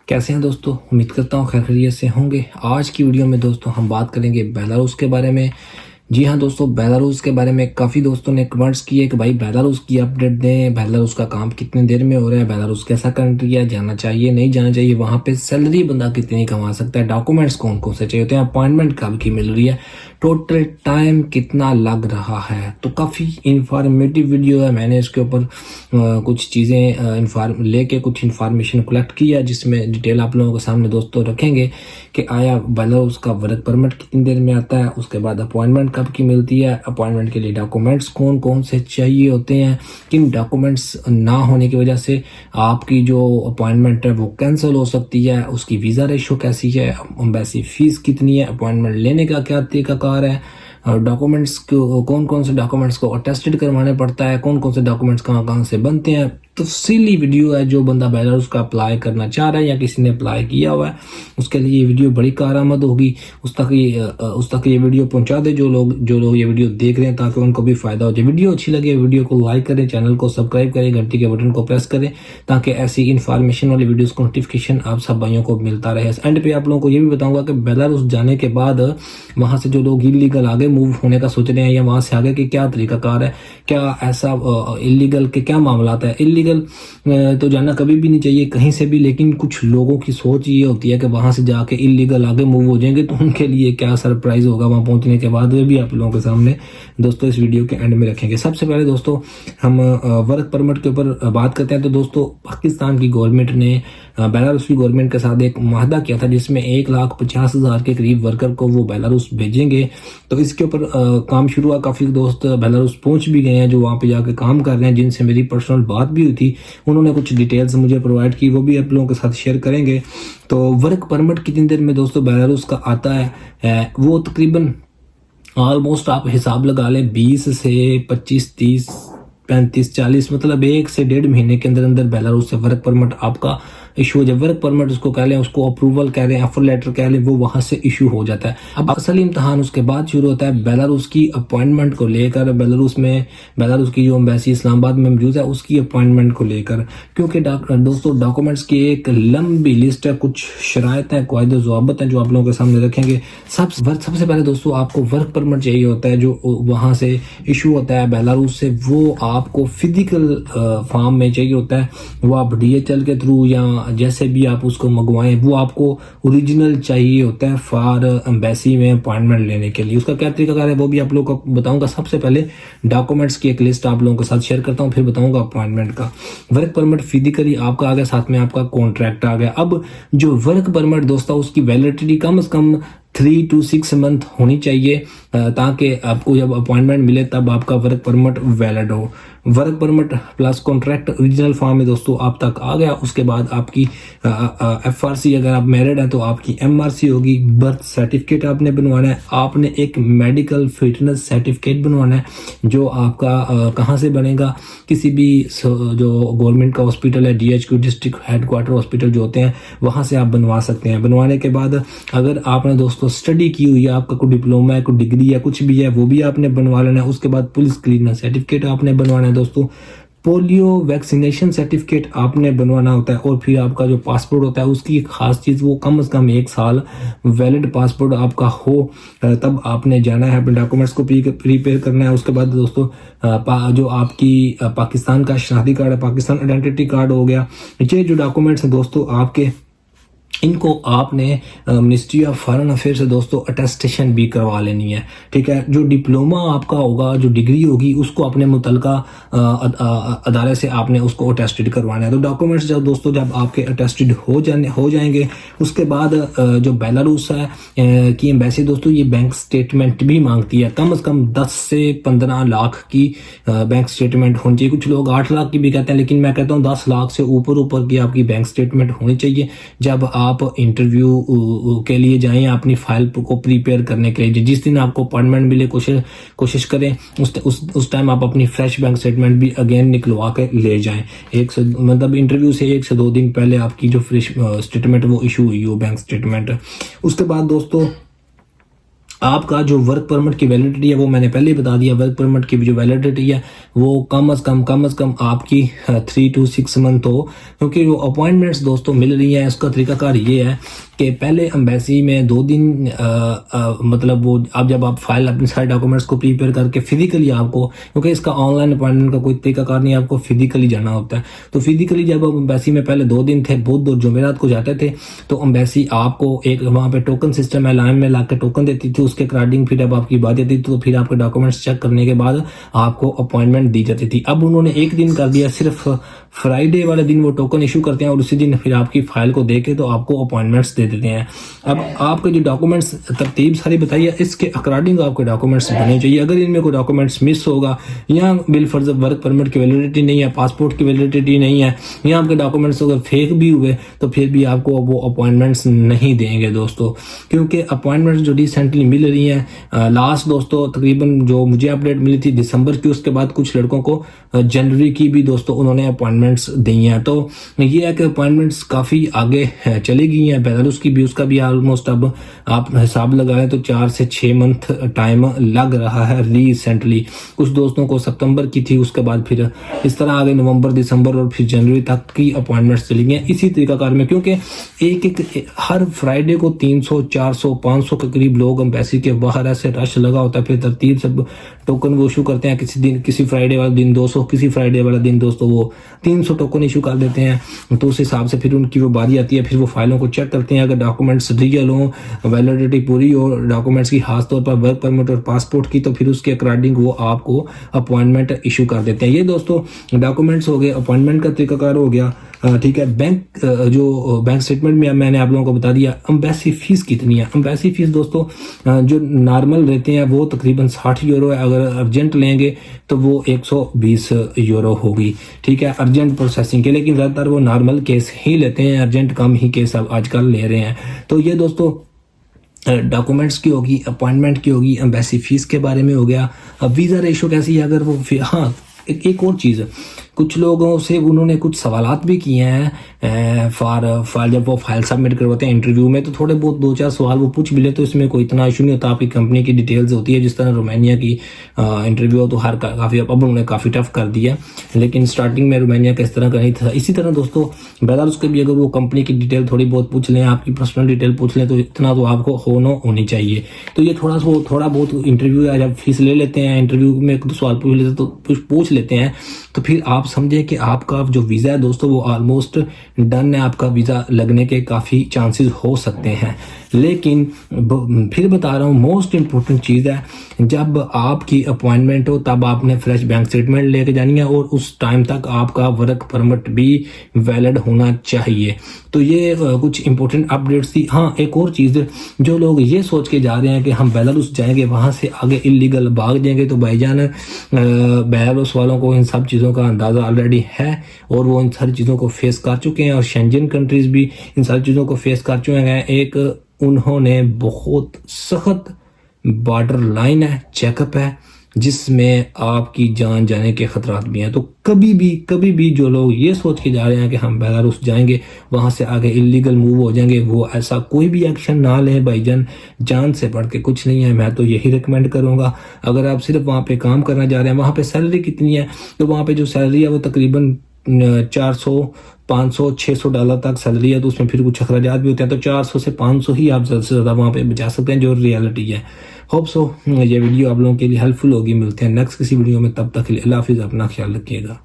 कैसे हैं दोस्तों। उम्मीद करता हूँ खैर खैरियत से होंगे। आज की वीडियो में दोस्तों हम बात करेंगे बेलारूस के बारे में। जी हाँ दोस्तों, बेलारूस के बारे में काफ़ी दोस्तों ने कमेंट्स किए कि भाई बेलारूस की अपडेट दें, बेलारूस का काम कितने देर में हो रहा है, बेलारूस कैसा कंट्री है, जाना चाहिए नहीं जाना चाहिए, वहाँ पे सैलरी बंदा कितनी कमा सकता है, डॉक्यूमेंट्स कौन कौन से चाहिए होते हैं, अपॉइंटमेंट कब की मिल रही है, टोटल टाइम कितना लग रहा है। तो काफ़ी इंफॉर्मेटिव वीडियो है। मैंने इसके ऊपर कुछ चीज़ें लेके कुछ इन्फॉर्मेशन कलेक्ट किया जिसमें डिटेल आप लोगों के सामने दोस्तों रखेंगे कि आया बेलारूस का वर्क परमिट कितनी देर में आता है, उसके बाद अपॉइंटमेंट कब की मिलती है, अपॉइंटमेंट के लिए डॉक्यूमेंट्स कौन कौन से चाहिए होते हैं, किन डॉक्यूमेंट्स ना होने की वजह से आपकी जो अपॉइंटमेंट है वो कैंसिल हो सकती है, उसकी वीज़ा रेशो कैसी है, एम्बेसी फीस कितनी है, अपॉइंटमेंट लेने का क्या तरीकाकार है, और डॉक्यूमेंट्स को कौन कौन से डॉक्यूमेंट्स को अटेस्टेड करवाने पड़ता है, कौन कौन से डॉक्यूमेंट्स कहाँ कहाँ से बनते हैं। तफसीली वीडियो है। जो बंदा बेलारूस का अप्लाई करना चाह रहा है या किसी ने अप्लाई किया हुआ है उसके लिए ये वीडियो बड़ी कारआमद होगी। उस तक ये वीडियो पहुंचा दे जो लोग ये वीडियो देख रहे हैं, ताकि उनको भी फायदा हो जाए। वीडियो अच्छी लगे वीडियो को लाइक करें, चैनल को सब्सक्राइब करें, घंटी के बटन को प्रेस करें ताकि ऐसी इन्फॉर्मेशन वाली वीडियोस को नोटिफिकेशन आप सब भाइयों को मिलता रहे। एंड पे आप लोगों को ये भी बताऊंगा कि बेलारूस जाने के बाद वहां से जो लोग इलीगल आगे मूव होने का सोच रहे हैं या वहां से आगे की क्या तरीकाकार है, क्या ऐसा इलीगल के क्या मामला है। इलीगल तो जाना कभी भी नहीं चाहिए कहीं से भी, लेकिन कुछ लोगों की सोच ये होती है कि वहां से जाके इलीगल आगे मूव हो जाएंगे तो उनके लिए क्या सरप्राइज होगा वहां पहुंचने के बाद, वे भी आप लोगों के सामने दोस्तों इस वीडियो के एंड में रखेंगे। सबसे पहले दोस्तों हम वर्क परमिट के ऊपर बात करते हैं। तो दोस्तों पाकिस्तान की गवर्नमेंट ने बेलारूस की गवर्नमेंट के साथ एक माहदा किया था जिसमें 1,50,000 के करीब वर्कर को वो बेलारूस भेजेंगे। तो इसके ऊपर काम शुरू हुआ। काफ़ी दोस्त बेलारूस पहुंच भी गए हैं जो वहाँ पे जाके काम कर रहे हैं, जिनसे मेरी पर्सनल बात भी हुई थी। उन्होंने कुछ डिटेल्स मुझे प्रोवाइड की, वो भी आप लोगों के साथ शेयर करेंगे। तो वर्क परमिट कितनी देर में दोस्तों बेलारूस का आता है वो तकरीबन ऑलमोस्ट आप हिसाब लगा लें 20 से 25, 30, 35, 40, मतलब 1 से 1.5 महीने के अंदर अंदर बेलारूस से वर्क परमिट आपका इशू हो जाए। वर्क परमिट उसको कह लें, उसको अप्रूवल कह लें, ऑफर लेटर कह लें, वो वहां से इशू हो जाता है। अब असली इम्तहान उसके बाद शुरू होता है बेलारूस की अपॉइंटमेंट को लेकर। बेलारूस की जो एम्बेसी इस्लामाबाद में मौजूद है उसकी अपॉइंटमेंट को लेकर, क्योंकि दोस्तों डॉक्यूमेंट्स की एक लंबी लिस्ट है, कुछ शराइत है, कायदे ज़वाबित हैं जो आप लोगों के सामने रखेंगे। सबसे पहले दोस्तों आपको वर्क परमिट चाहिए होता है जो वहां से इशू होता है बेलारूस से, वो आपको फिजिकल फॉर्म में चाहिए होता है। वो आप DHL के थ्रू या जैसे भी आप उसको मंगवाएं, वो आपको ओरिजिनल चाहिए होता है फॉर एम्बेसी में अपॉइंटमेंट लेने के लिए। उसका क्या तरीका है वो भी आप लोगों को बताऊंगा। सबसे पहले डॉक्यूमेंट्स की एक लिस्ट आप लोगों के साथ शेयर करता हूं, फिर बताऊंगा अपॉइंटमेंट का। वर्क परमिट फिजिकली आपका आ गया, साथ में आपका कॉन्ट्रैक्ट आ गया। अब जो वर्क परमिट दोस्तों उसकी वैलिडिटी कम से कम 3 to 6 मंथ होनी चाहिए, ताकि आपको जब अपॉइंटमेंट मिले तब आपका वर्क परमिट वैलिड हो। Work permit plus contract original form में दोस्तों आप तक आ गया। उसके बाद आपकी FRC, अगर आप मैरिड हैं तो आपकी MRC होगी, बर्थ सर्टिफिकेट आपने बनवाना है, आपने एक मेडिकल फिटनेस सर्टिफिकेट बनवाना है जो आपका कहाँ से बनेगा, किसी भी जो गवर्नमेंट का हॉस्पिटल है, DHQ डिस्ट्रिक्ट हेडक्वार्टर हॉस्पिटल जो होते हैं वहाँ से आप बनवा सकते हैं। बनवाने के बाद अगर आपने दोस्तों स्टडी की हुई है, आपका कोई डिप्लोमा है, कोई डिग्री है, कुछ भी है, वो भी आपने बनवा लेना है। उसके बाद पुलिस क्लीनर सर्टिफिकेट आपने बनवाना है दोस्तों। पोलियो वैक्सीनेशन सर्टिफिकेट आपने बनवाना होता है। और फिर आपका जो पासपोर्ट होता है उसकी खास चीज़, वो कम से कम 1 साल वैलिड पासपोर्ट आपका हो, तब आपने जाना है, अपने डॉक्यूमेंट्स को प्रीपेयर करना है। उसके बाद दोस्तों जो आपकी पाकिस्तान का शनाख्ती कार्ड है, पाकिस्तान आइडेंटिटी कार्ड हो गया, ये जो डॉक्यूमेंट्स हैं दोस्तों आपके, इनको आपने मिनिस्ट्री ऑफ फॉरेन अफेयर से दोस्तों अटेस्टेशन भी करवा लेनी है। ठीक है, जो डिप्लोमा आपका होगा, जो डिग्री होगी, उसको अपने मुतलका अदारे से आपने उसको अटेस्टेड करवाना है। तो डॉक्यूमेंट्स जब आपके अटेस्टेड हो जाएंगे उसके बाद जो बेलारूस है की एम्बेसी दोस्तों ये बैंक स्टेटमेंट भी मांगती है। कम से कम 10 से 15 लाख की बैंक स्टेटमेंट होनी चाहिए। कुछ लोग 8 लाख की भी कहते हैं, लेकिन मैं कहता हूँ 10 लाख से ऊपर की आपकी बैंक स्टेटमेंट होनी चाहिए जब आप इंटरव्यू के लिए जाएं, अपनी फाइल को प्रिपेयर करने के लिए। जिस दिन आपको अपॉइंटमेंट मिले कोशिश करें उस टाइम आप अपनी फ्रेश बैंक स्टेटमेंट भी अगेन निकलवा के ले जाएं। मतलब इंटरव्यू से 1 से 2 दिन पहले आपकी जो फ्रेश स्टेटमेंट वो इशू हुई हो बैंक स्टेटमेंट। उसके बाद दोस्तों आपका जो वर्क परमिट की वैलिडिटी है वो मैंने पहले ही बता दिया। वर्क परमिट की जो वैलिडिटी है वो कम अज़ कम आपकी 3 to 6 मंथ हो, क्योंकि वो अपॉइंटमेंट्स दोस्तों मिल रही हैं। उसका तरीकाकार ये है कि पहले एम्बेसी में 2 दिन मतलब वो अब जब आप फाइल अपने सारे डॉक्यूमेंट्स को प्रिपेयर करके फिजिकली आपको, क्योंकि इसका ऑनलाइन अपॉइंटमेंट का कोई तरीकाकार नहीं है, आपको फिजिकली जाना होता है। तो फिजिकली जब आप एम्बेसी में पहले 2 दिन थे, बुध और जुमेरात को जाते थे, तो एम्बेसी आपको एक वहाँ पे टोकन सिस्टम है, लाइन में ला के टोकन देती थी। उसके अकॉर्डिंग फिर अब आपकी बात आती थी तो फिर आपके डॉक्यूमेंट्स चेक करने के बाद आपको अपॉइंटमेंट दी जाती थी। अब उन्होंने एक दिन कर दिया, सिर्फ फ्राइडे वाले दिन वो टोकन इशू करते हैं और उसी दिन फिर आपकी फाइल को देके तो आपको अपॉइंटमेंट्स दे देते हैं। अब आपके जो डॉक्यूमेंट्स तरतीब सारी बताइए, इसके अकॉर्डिंग आपके डॉक्यूमेंट्स बने चाहिए। अगर इनमें कोई डॉक्यूमेंट्स मिस होगा, या बिल फर्ज वर्क परमिट की वैलिडिटी नहीं है, पासपोर्ट की वैलिडिटी नहीं है, या आपके डॉक्यूमेंट्स अगर फेक भी हुए तो फिर भी आपको वो अपॉइंटमेंट्स नहीं देंगे दोस्तों, क्योंकि अपॉइंटमेंट्स जो रिसेंटली मिल रही हैं लास्ट दोस्तों तकरीबन जो मुझे अपडेट मिली थी दिसंबर की, उसके बाद कुछ लड़कों को जनवरी की भी दोस्तों उन्होंने अपॉइंटमेंट्स दी हैं। तो ये है कि अपॉइंटमेंट्स काफ़ी आगे चली गई हैं। बेलारूस की भी, उसका भी ऑलमोस्ट अब आप हिसाब लगाएं तो 4 से 6 मंथ टाइम लग रहा है रिसेंटली। कुछ दोस्तों को सितंबर की थी, उसके बाद फिर इस तरह आगे नवंबर, दिसंबर और फिर जनवरी तक की अपॉइंटमेंट्स चली गई इसी तरीकाकार में, क्योंकि एक हर फ्राइडे को 300, 400, 500 के करीब लोग एम्बेसी के बाहर ऐसे रश लगा होता है। फिर तरतीब से टोकन वो इशू करते हैं, किसी दिन किसी फ्राइडे वाले दिन 200, किसी फ्राइडे वाला दिन दोस्तों वो 300 टोकन इशू कर देते हैं। तो उस हिसाब से फिर उनकी वो बारी आती है, फिर वो फाइलों को चेक करते हैं। अगर डॉक्यूमेंट्स रियल हो, वैलिडिटी पूरी हो डॉक्यूमेंट्स की, खासतौर पर वर्क परमिट और पासपोर्ट की, तो फिर उसके अकॉर्डिंग वो आपको अपॉइंटमेंट इशू कर देते हैं। ये दोस्तों डॉक्यूमेंट्स हो गए, अपॉइंटमेंट का तरीकाकार हो गया, ठीक है। जो बैंक स्टेटमेंट में मैंने आप लोगों को बता दिया। एम्बेसी फीस कितनी है? एम्बेसी फीस दोस्तों जो नॉर्मल रहते हैं वो तकरीबन 60 यूरो है। अगर अर्जेंट लेंगे तो वो 120 यूरो होगी, ठीक है, अर्जेंट प्रोसेसिंग के। लेकिन ज़्यादातर वो नॉर्मल केस ही लेते हैं, अर्जेंट कम ही केस अब आजकल ले रहे हैं। तो ये दोस्तों डॉक्यूमेंट्स की होगी, अपॉइंटमेंट की होगी, एम्बेसी फीस के बारे में हो गया। अब वीज़ा रेशो कैसी है अगर वो, हाँ एक और चीज़, कुछ लोगों से उन्होंने कुछ सवालात भी किए हैं फाइल जब वो फाइल सबमिट करवाते हैं इंटरव्यू में, तो थोड़े बहुत 2-4 सवाल वो पूछ भी ले, तो इसमें कोई इतना इशू नहीं होता। आपकी कंपनी की डिटेल्स होती है, जिस तरह रोमानिया की इंटरव्यू हो तो हर काफ़ी, अब उन्होंने काफ़ी टफ कर दिया, लेकिन स्टार्टिंग में रोमानिया का इस तरह का नहीं था। इसी तरह दोस्तों बेलारूस के भी अगर वो कंपनी की डिटेल थोड़ी बहुत पूछ लें, आपकी पर्सनल डिटेल पूछ लें, तो इतना तो आपको होनी चाहिए। तो ये थोड़ा बहुत इंटरव्यू या जब फीस ले लेते हैं, इंटरव्यू में 1-2 सवाल पूछ लेते तो पूछ लेते हैं, तो फिर आप समझे कि आपका जो वीज़ा है दोस्तों वो ऑलमोस्ट डन है, आपका वीज़ा लगने के काफ़ी चांसेस हो सकते हैं। लेकिन फिर बता रहा हूँ, मोस्ट इम्पोर्टेंट चीज़ है, जब आपकी अपॉइंटमेंट हो तब आपने फ्रेश बैंक स्टेटमेंट लेके जानी है, और उस टाइम तक आपका वर्क परमिट भी वैलिड होना चाहिए। तो ये कुछ इंपॉर्टेंट अपडेट्स थी। हाँ, एक और चीज़, जो लोग ये सोच के जा रहे हैं कि हम बेलारूस जाएंगे वहाँ से आगे इलीगल भाग जाएंगे, तो भाईजान बेलारूस वालों को इन सब चीज़ों का अंदाज़ा ऑलरेडी है, और वो इन सारी चीज़ों को फेस कर चुके हैं, और शेंजन कंट्रीज़ भी इन सारी चीज़ों को फेस कर चुके हैं। एक उन्होंने बहुत सख्त बॉर्डर लाइन है, चेकअप है, जिसमें आपकी जान जाने के खतरात भी हैं। तो कभी भी जो लोग ये सोच के जा रहे हैं कि हम बेलारूस जाएंगे वहाँ से आगे इलीगल मूव हो जाएंगे, वो ऐसा कोई भी एक्शन ना लें भाईजान, जान से बढ़ के कुछ नहीं है। मैं तो यही रिकमेंड करूँगा, अगर आप सिर्फ वहाँ पे काम करना जा रहे हैं, वहाँ पे सैलरी कितनी है, तो वहाँ पे जो सैलरी है वो तकरीबन 400, 500, $600 तक सैलरी है। तो उसमें फिर कुछ अखराजात भी होते हैं, तो 400 से 500 ही आप ज़्यादा से ज़्यादा वहाँ पे बचा सकते हैं, जो रियलिटी है। होप सो ये वीडियो आप लोगों के लिए हेल्पफुल होगी। मिलते हैं नेक्स्ट किसी वीडियो में, तब तक के लिए अल्लाह हाफिज़, अपना ख्याल रखिएगा।